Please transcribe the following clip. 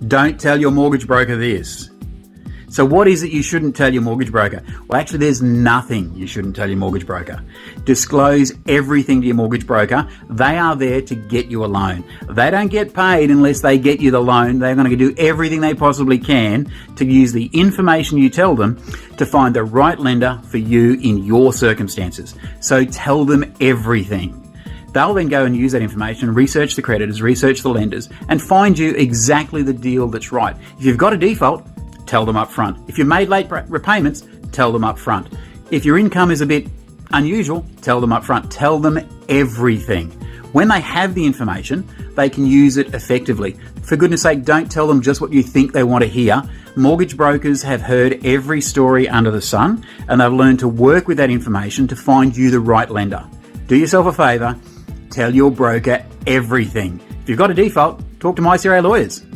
Don't tell your mortgage broker this. So what is it you shouldn't tell your mortgage broker? Well, actually, there's nothing you shouldn't tell your mortgage broker. Disclose everything to your mortgage broker. They are there to get you a loan. They don't get paid unless they get you the loan. They're going to do everything they possibly can to use the information you tell them to find the right lender for you in your circumstances. So tell them everything. They'll then go and use that information, research the creditors, research the lenders, and find you exactly the deal that's right. If you've got a default, tell them up front. If you've made late repayments, tell them up front. If your income is a bit unusual, tell them up front. Tell them everything. When they have the information, they can use it effectively. For goodness sake, don't tell them just what you think they want to hear. Mortgage brokers have heard every story under the sun, and they've learned to work with that information to find you the right lender. Do yourself a favour, tell your broker everything. If you've got a default, talk to MyCRA Lawyers.